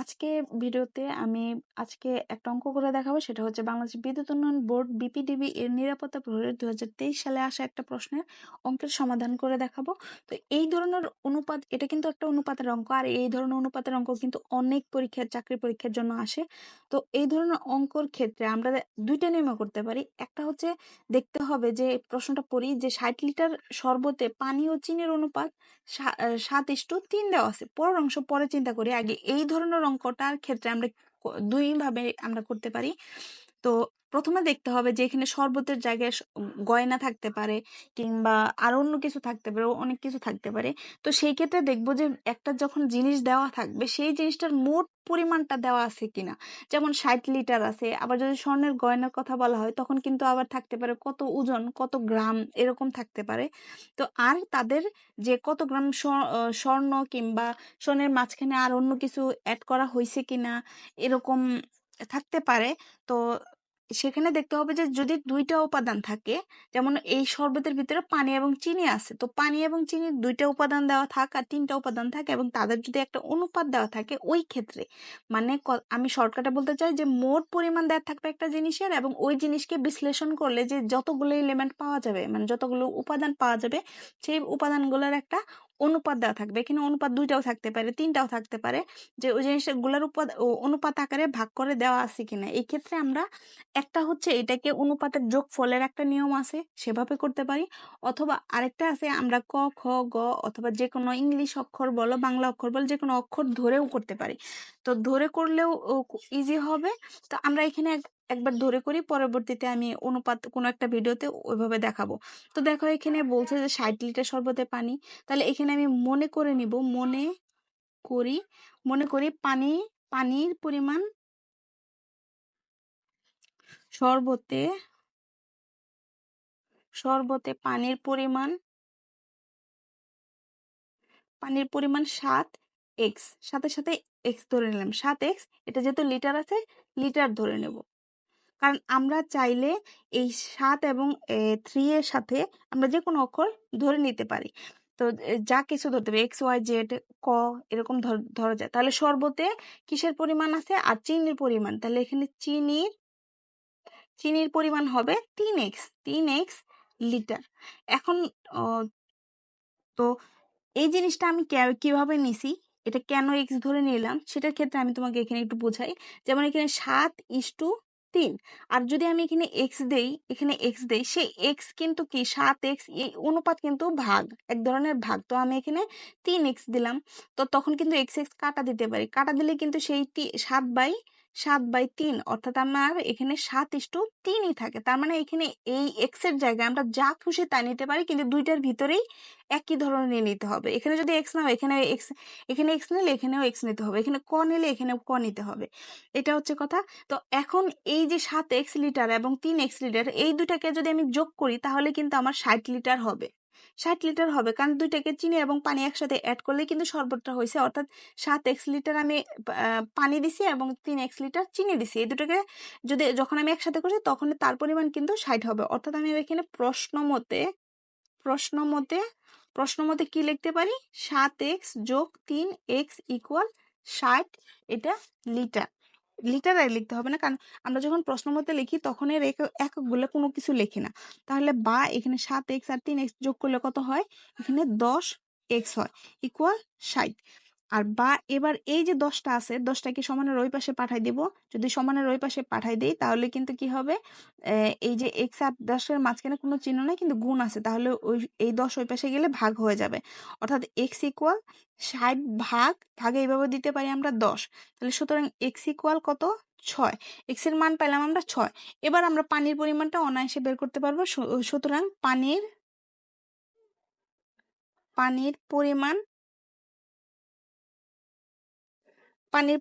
আজকে ভিডিওতে আমি একটা অঙ্ক করে দেখাবো। সেটা হচ্ছে বাংলাদেশ বিদ্যুৎ উন্নয়ন বোর্ড বিপিডিবি এর নিরাপত্তা প্রহরীর 2023 সালে আসা একটা প্রশ্নের অঙ্কের সমাধান করে দেখাবো। তো এই ধরনের অনুপাত, এটা কিন্তু একটা অনুপাতের অঙ্ক, আর এই ধরনের অনুপাতের অঙ্ক কিন্তু অনেক চাকরি পরীক্ষার জন্য আসে। তো এই ধরনের অঙ্কর ক্ষেত্রে আমরা দুইটা নিয়মে করতে পারি। একটা হচ্ছে দেখতে হবে যে প্রশ্নটা পড়ি যে 60 লিটার শরবতে পানি ও চিনির অনুপাত 7:3 দেওয়া আছে। পরের অংশ পরে চিন্তা করি। আগে এই ধরনের অঙ্কটার ক্ষেত্রে আমরা দুই ভাবে আমরা করতে পারি। তো প্রথমে দেখতে হবে যে এখানে শরবতের জায়গায় গয়না থাকতে পারে, কিংবা আরো অন্য কিছু থাকতে পারে, অনেক কিছু থাকতে পারে। তো সেই ক্ষেত্রে দেখবো যে একটা যখন জিনিস দেওয়া থাকবে সেই জিনিসটার মোট পরিমাণটা দেওয়া আছে কিনা। যেমন 60 লিটার আছে, আবার যদি স্বর্ণের গয়নার কথা বলা হয় তখন কিন্তু আবার থাকতে পারে কত ওজন, কত গ্রাম, এরকম থাকতে পারে। তো আর তাদের যে কত গ্রাম স্বর্ণ কিংবা স্বর্ণের মাঝখানে আর অন্য কিছু অ্যাড করা হয়েছে কিনা, এরকম থাকতে পারে। তো সেখানে দেখতে হবে যে যদি দুইটা উপাদান থাকে, যেমন এই শরবতের ভিতরে পানি এবং চিনি আছে, তো পানি এবং চিনির দুইটা উপাদান দেওয়া থাক আর তিনটা উপাদান থাকে, এবং তাদের যদি একটা অনুপাত দেওয়া থাকে, ওই ক্ষেত্রে মানে আমি শর্টকাটে বলতে চাই যে মোট পরিমাণ দেওয়া থাকবে একটা জিনিসের, এবং ওই জিনিসকে বিশ্লেষণ করলে যে যতগুলো এলিমেন্ট পাওয়া যাবে, মানে যতগুলো উপাদান পাওয়া যাবে, সেই উপাদানগুলোর একটা অনুপাত দেওয়া থাকবে। এখানে অনুপাত দুইটাও থাকতে পারে, তিনটাও থাকতে পারে, যে ওই জিনিসগুলোর অনুপাত আকারে ভাগ করে দেওয়া আছে কিনা। এই ক্ষেত্রে আমরা একটা হচ্ছে এটাকে অনুপাতের যোগফলের একটা নিয়ম আছে, সেভাবে করতে পারি। অথবা আরেকটা আছে, আমরা ক, খ, গ অথবা যে কোনো ইংলিশ অক্ষর বলো, বাংলা অক্ষর বলো, যে কোনো অক্ষর ধরেও করতে পারি। তো ধরে করলেও ইজি হবে। তো আমরা এখানে একবার ধরে করি, পরবর্তীতে আমি অনুপাত কোনো একটা ভিডিওতে ওইভাবে দেখাবো। তো দেখো এখানে বলছে যে 60 লিটার শরবতে পানি। তাহলে এখানে আমি মনে করে নিব, মনে করি পানির পরিমাণ শরবতে পানির পরিমাণ 7x, সাথে সাথে x ধরে নিলাম 7x। এটা যেহেতু লিটার আছে, লিটার ধরে নেব, কারণ আমরা চাইলে এই 7 এবং 3 এর সাথে আমরা যে কোনো অক্ষর ধরে নিতে পারি। তো যা কিছু ধরতে হবে, XYZ ক, এরকম ধরা যায়। তাহলে শরবতে কিসের পরিমাণ আছে আর চিনির পরিমাণ, তাহলে এখানে চিনির পরিমাণ হবে 3x লিটার। এখন তো এই জিনিসটা আমি কিভাবে নিছি, এটা কেন এক্স ধরে নিলাম, সেটার ক্ষেত্রে আমি তোমাকে এখানে একটু বোঝাই। যেমন এখানে 7:3, আর যদি আমি এখানে এক্স দেই, সেই এক্স কিন্তু কি 7x, এই অনুপাত কিন্তু এক ধরনের ভাগ। তো আমি এখানে 3x দিলাম। তো তখন কিন্তু এক্স কাটা দিতে পারি, কাটা দিলে কিন্তু সেই 7/3, অর্থাৎ আমার এখানে 7:3ই থাকে। তার মানে এখানে এই এক্স এর জায়গায় আমরা যা খুশি তা নিতে পারি, কিন্তু দুইটার ভিতরেই একই ধরনের নিতে হবে। এখানে যদি এক্স নাও, এখানে এক্স নিলে এখানেও এক্স নিতে হবে, এখানে ক নিলে এখানেও ক নিতে হবে। এটা হচ্ছে কথা। তো এখন এই যে 7x লিটার এবং 3x লিটার, এই দুটাকে যদি আমি যোগ করি তাহলে কিন্তু আমার 60 লিটার হবে। 60 লিটার হবে, কারণ দুইটাকে চিনি এবং পানি একসাথে অ্যাড করলে কিন্তু শরবতটা হয়েছে। অর্থাৎ 7x লিটার আমি পানি দিছি এবং 3x লিটার চিনি দিছি, এই দুটাকে যখন আমি একসাথে করছি তখন তার পরিমাণ কিন্তু 60 হবে। অর্থাৎ আমি এখানে প্রশ্ন মতে কি লিখতে পারি, 7x যোগ 3x ইকুয়াল 60। এটা লিটার লিখতে হবে না, কারণ আমরা যখন প্রশ্ন মতে লিখি তখন এর এককগুলো কোনো কিছু লিখি না। তাহলে বা এখানে 7x আর 3x যোগ করলে কত হয়, এখানে 10x হয়, ইকুয়াল 60। আর বা এবার এই যে 10টা আছে, 10টাকে সমানের ওই পাশে পাঠাই দিব। যদি সমানের ওই পাশে পাঠাই দিই তাহলে কিন্তু কি হবে, এই যে x আর 10-এর মাঝখানে কোনো চিহ্ন নাই, কিন্তু গুণ আছে, তাহলে এই 10 ওই পাশে গেলে ভাগ হয়ে যাবে। অর্থাৎ x ইকুয়াল 60 ভাগে এইভাবে দিতে পারি আমরা 10। তাহলে সুতরাং x ইকুয়াল কত, 6। x এর মান পেলাম আমরা 6। এবার আমরা পানির পরিমাণটা অনায়াসে বের করতে পারবো। সুতরাং পানির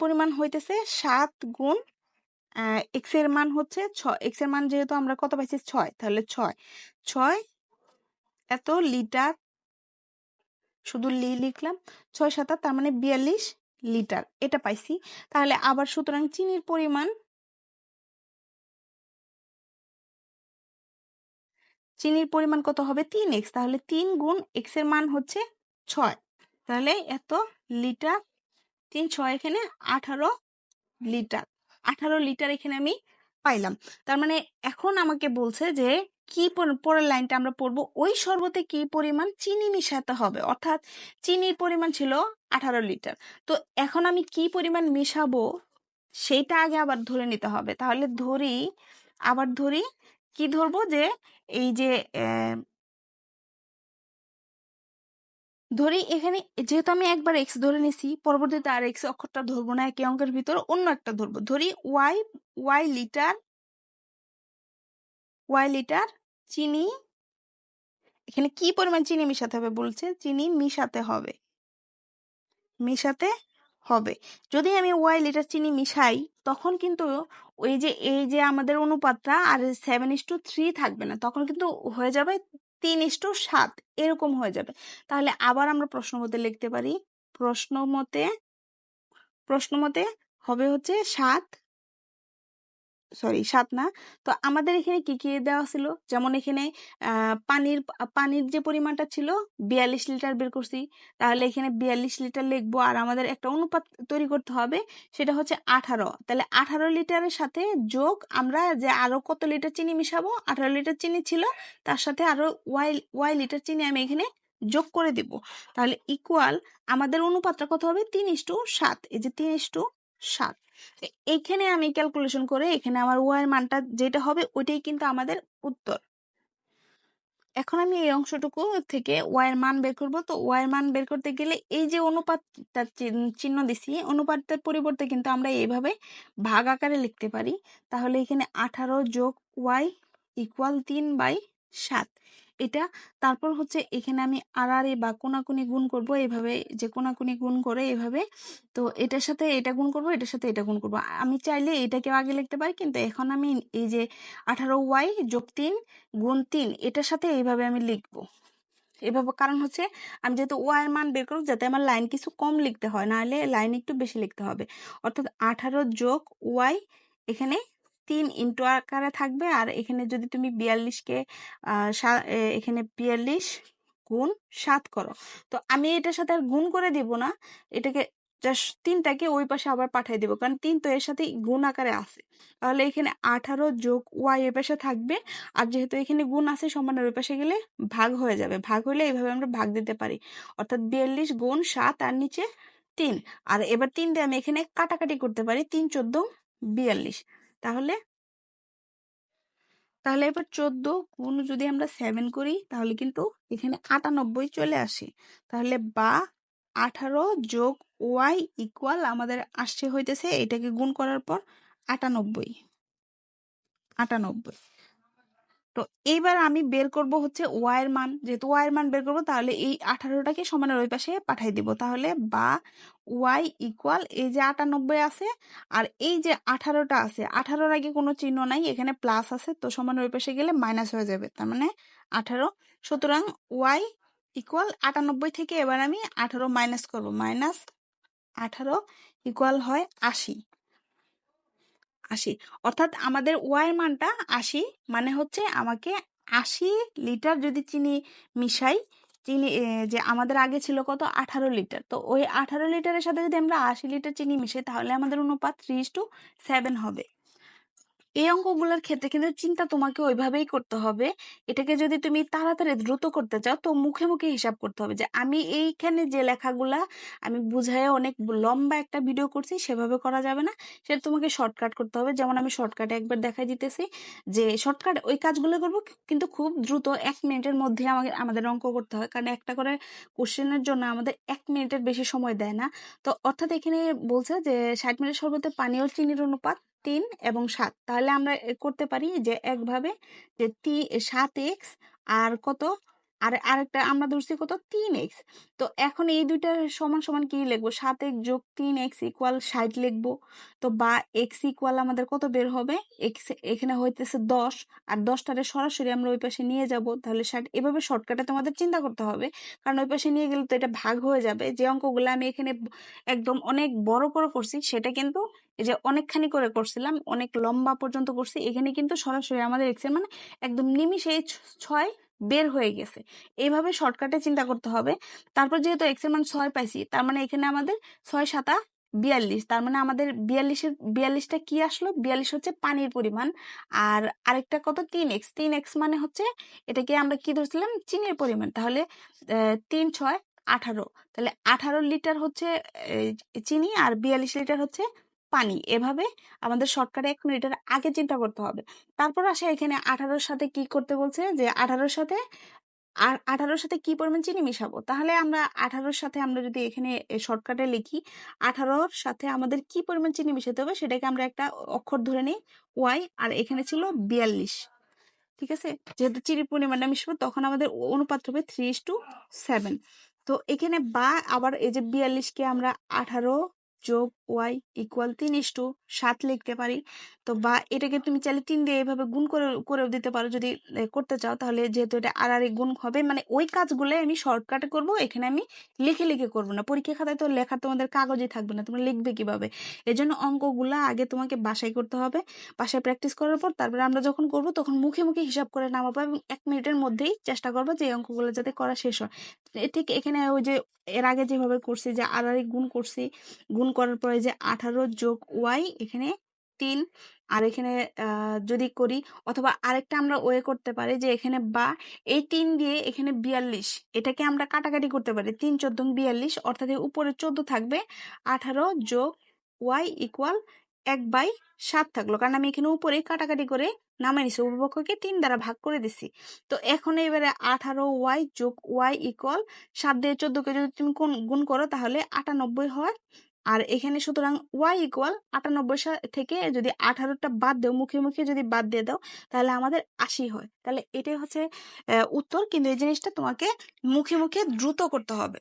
পরিমাণ হইতেছে 7 গুণ x এর মান হচ্ছে 6। x এর মান যেহেতু আমরা কত পাইছি 6, তাহলে 6 এত লিটার, শুধু লিখলাম 6 7, তার মানে 42 লিটার, এটা পাইছি। তাহলে আবার সুতরাং চিনির পরিমাণ কত হবে, 3x। তাহলে 3 গুণ x এর মান হচ্ছে 6, তাহলে এত লিটার 3 6 এখানে 18 লিটার। 18 লিটার এখানে আমি পাইলাম। তার মানে এখন আমাকে বলছে যে কি পরের লাইনটা আমরা পড়বো, ওই শরবতে কি পরিমাণ চিনি মিশাতে হবে, অর্থাৎ চিনির পরিমাণ ছিল 18 লিটার। তো এখন আমি কি পরিমাণ মিশাবো সেইটা আগে আবার ধরে নিতে হবে। তাহলে ধরি কি ধরবো, যে এই যে ধরি এখানে যেহেতু আমি একবার এক্স ধরে নিছি, পরবর্তীতে আর এক্স অক্ষরটা ধরবো না, একই অঙ্কের ভিতর অন্য একটা ধরবো। ধরি ওয়াই লিটার চিনি। এখানে কি পরিমাণ চিনি মিশাতে হবে বলছে, চিনি মিশাতে হবে। যদি আমি ওয়াই লিটার চিনি মিশাই, তখন কিন্তু এই যে আমাদের অনুপাতটা আর 7:3 থাকবে না, তখন কিন্তু হয়ে যাবে 3:7, এরকম হয়ে যাবে। তাহলে আবার আমরা প্রশ্ন মতে লিখতে পারি, প্রশ্ন মতে হবে হচ্ছে 7 না। তো আমাদের এখানে কি কি দেওয়া ছিল, যেমন এখানে পানির যে পরিমাণটা ছিল 42 লিটার বের করছি, তাহলে এখানে 42 লিটার লিখবো। আর আমাদের একটা অনুপাত তৈরি করতে হবে, সেটা হচ্ছে 18। তাহলে 18 লিটারের সাথে যোগ আমরা যে আরো কত লিটার চিনি মিশাবো, 18 লিটার চিনি ছিল, তার সাথে আরো ওয়াই লিটার চিনি আমি এখানে যোগ করে দিব। তাহলে ইকুয়াল আমাদের অনুপাতটা কত হবে, 3:7। এই যে 3:7, এইখানে আমি ক্যালকুলেশন করে এখানে আমার ওয়াই এর মানটা যেটা হবে ওইটাই কিন্তু আমাদের উত্তর। এখন আমি এই অংশটুকু থেকে ওয়াই এর মান বের করব। তো ওয়াই এর মান বের করতে গেলে এই যে অনুপাতটা চিহ্ন দিছি, অনুপাতের পরিবর্তে কিন্তু আমরা এইভাবে ভাগ আকারে লিখতে পারি। তাহলে এখানে 18 যোগ ওয়াই ইকুয়াল 3/7 এটা। তারপর হচ্ছে এখানে আমি আড়াআড়ি বা কোনাকুনি গুণ করব, এইভাবে যে কোনাকুনি গুণ করে এইভাবে। তো এটার সাথে এটা গুণ করব, এটার সাথে এটা গুণ করব। আমি চাইলে এটাকেও আগে লিখতে পারি, কিন্তু এখন আমি এই যে 18 ওয়াই যোগ 3 গুণ 3 এটার সাথে এইভাবে আমি লিখবো। এভাবে কারণ হচ্ছে আমি যেহেতু ওয়াই এর মান বের করব, যাতে আমার লাইন কিছু কম লিখতে হয়, নাহলে লাইন একটু বেশি লিখতে হবে। অর্থাৎ 18 যোগ ওয়াই এখানে 3 ইন্টু আকারে থাকবে। আর এখানে যদি তুমি 42কে এখানে 42 গুণ 7 করো, তো আমি এটার সাথে আর গুণ করে দিব না, এটাকে জাস্ট 3টাকে ওই পাশে আবার পাঠিয়ে দিব, কারণ 3 তো এর সাথে গুণ আকারে আছে। তাহলে এখানে 18 যোগ ওয়াই এর পাশে থাকবে, আর যেহেতু এখানে গুণ আছে সমানের ওই পাশে গেলে ভাগ হয়ে যাবে। ভাগ হলে এইভাবে আমরা ভাগ দিতে পারি, অর্থাৎ 42 গুণ 7 আর নিচে 3। আর এবার 3 দিয়ে আমি এখানে কাটাকাটি করতে পারি, 3 14 42। তাহলে এবার 14 গুণ যদি আমরা 7 করি, তাহলে কিন্তু এখানে 98 চলে আসে। তাহলে বা 18 যোগ ওয়াই ইকুয়াল আমাদের আসছে হইতেছে, এটাকে গুণ করার পর 98। তো এইবার আমি বের করব হচ্ছে ওয়াই এর মান। যেহেতু ওয়াই এর মান বের করব, তাহলে এই 18টাকে সমানের ওই পাশে পাঠাই দিব। তাহলে বা ওয়াই ইকুয়াল এই যে 98 আছে, আর এই যে 18টা আছে, 18-র আগে কোনো চিহ্ন নাই, এখানে প্লাস আছে, তো সমানের ওই পাশে গেলে মাইনাস হয়ে যাবে, তার মানে 18। সুতরাং ওয়াই ইকুয়াল 98 থেকে এবার আমি 18 মাইনাস করব, মাইনাস 18 ইকুয়াল হয় 80। অর্থাৎ আমাদের ওয়াই এর মানটা 80, মানে হচ্ছে আমাকে 80 লিটার যদি চিনি মিশাই, চিনি যে আমাদের আগে ছিল কত 18 লিটার, তো ওই 18 লিটারের সাথে যদি আমরা 80 লিটার চিনি মিশাই, তাহলে আমাদের অনুপাত 3:7 হবে। এই অঙ্কগুলোর ক্ষেত্রে কিন্তু চিন্তা তোমাকে ওইভাবেই করতে হবে। এটাকে যদি তুমি তাড়াতাড়ি দ্রুত করতে চাও, তো মুখে মুখে হিসাব করতে হবে, যে আমি এইখানে যে লেখাগুলা আমি বুঝায় অনেক লম্বা একটা ভিডিও করছি, সেভাবে করা যাবে না, সেটা তোমাকে শর্টকাট করতে হবে। যেমন আমি শর্টকাটে একবার দেখাই দিতেছি, যে শর্টকাট ওই কাজগুলো করব, কিন্তু খুব দ্রুত 1 মিনিটের মধ্যে আমাদের অঙ্ক করতে হয়, কারণ একটা করে কোশ্চেনের জন্য আমাদের 1 মিনিটের বেশি সময় দেয় না। তো অর্থাৎ এখানে বলছে যে 60 মিনিট শরবতে পানি ও চিনির অনুপাত 3 এবং 7। তাহলে আমরা করতে পারি যে একভাবে, যে 7x আর কত, আর আরেকটা আমরা ধরছি কত 3x। তো এখন এই দুইটা সমান সমান কি লিখবো, 7x যোগ 3x ইকুয়াল 60 লিখবো। তো বা x ইকুয়াল আমাদের কত বের হবে, x এখানে হইতেছে 10, আর 10টারে সরাসরি আমরা ওই পাশে নিয়ে যাব, তাহলে 60। এভাবে শর্টকাটে তোমাদের চিন্তা করতে হবে, কারণ ওই পাশে নিয়ে গেলে তো এটা ভাগ হয়ে যাবে। যে অঙ্কগুলো আমি এখানে একদম অনেক বড় করে করছি, সেটা কিন্তু এই যে অনেকখানি করে করছিলাম, অনেক লম্বা পর্যন্ত করছি, এখানে কিন্তু সরাসরি আমাদের এক্স এর মানে একদম নিমিষে 6 বের হয়ে গেছে। এইভাবে শর্টকাটে চিন্তা করতে হবে। তারপর যেহেতু এক্স এর মান 6 পাইছি, তার মানে এখানে আমাদের 6 7 42, তার মানে আমাদের 42টা কি আসলো? 42 হচ্ছে পানির পরিমাণ। আর আরেকটা কত? 3x। 3x মানে হচ্ছে এটাকে আমরা কি ধরছিলাম? চিনির পরিমাণ। তাহলে 3 6 18। তাহলে 18 লিটার হচ্ছে এই চিনি আর 42 লিটার হচ্ছে পানি। এভাবে আমাদের শর্টকাটে 1 মিনিটের আগে চিন্তা করতে হবে। তারপর আসে এখানে 18 সাথে কি করতে বলছে, যে 18 সাথে আর 18 সাথে কি পরিমাণ চিনি মিশাবো? তাহলে আমরা 18 সাথে আমরা যদি এখানে শর্টকাটে লিখি, 18 সাথে আমাদের কি পরিমাণ চিনি মিশাতে হবে সেটাকে আমরা একটা অক্ষর ধরে নিই y, আর এখানে ছিল 42। ঠিক আছে? যেহেতু চিনির পরিমাণটা মিশাবো তখন আমাদের অনুপাত হবে 3:7। তো এখানে বা আবার এই যে 42কে আমরা 18 যোগ y ইকুয়াল 3:7 লিখতে পারি। তো বা এটাকে তুমি চাইলে 3 দিয়ে এভাবে গুণ করেও দিতে পারো যদি করতে চাও। তাহলে যেহেতু এটা আর গুণ হবে, মানে ওই কাজগুলো আমি শর্টকাটে করব, এখানে আমি লিখে করব না। পরীক্ষা খাতায় তো লেখার তোমাদের কাগজে থাকবে না, তোমরা লিখবে কিভাবে? এজন্য অঙ্কগুলা আগে তোমাকে বাসায় করতে হবে। বাসায় প্র্যাকটিস করার পর তারপরে আমরা যখন করব তখন মুখে মুখে হিসাব করে নামাবো, এবং 1 মিনিটের মধ্যেই চেষ্টা করবো যে এই অঙ্কগুলো যাতে করা শেষ হয়। ঠিক এখানে ওই যে এর আগে যেভাবে করছি, যে আর গুণ করছি, গুণ করার পরে যে 18 যোগ ওয়াই এখানে 3, আর এখানে যদি করি, অথবা আরেকটা আমরা ওয়ে করতে পারি যে এখানে বা এই 3 দিয়ে এখানে 42, এটাকে আমরা কাটাকাটি করতে পারি। 3 14 42, অর্থাৎ এর উপরে 14 থাকবে। 18 যোগ ওয়াই ইকুয়াল 1/7 থাকলো, কারণ আমি এখানে উপরে কাটাকাটি করে নামাই নিছি, উপপক্ষকে 3 দ্বারা ভাগ করে দিছি। তো এখন এবারে 18 ওয়াই যোগ ওয়াই ইকুয়াল 7 দিয়ে 14কে যদি তুমি গুণ করো তাহলে 98 হয়। আর এখানে সুতরাং ওয়াই ইকুয়াল 98 থেকে যদি 18টা বাদ দাও, মুখে মুখে যদি বাদ দিয়ে দাও, তাহলে আমাদের 80 হয়। তাহলে এটাই হচ্ছে উত্তর, কিন্তু এই জিনিসটা তোমাকে মুখে মুখে দ্রুত করতে হবে।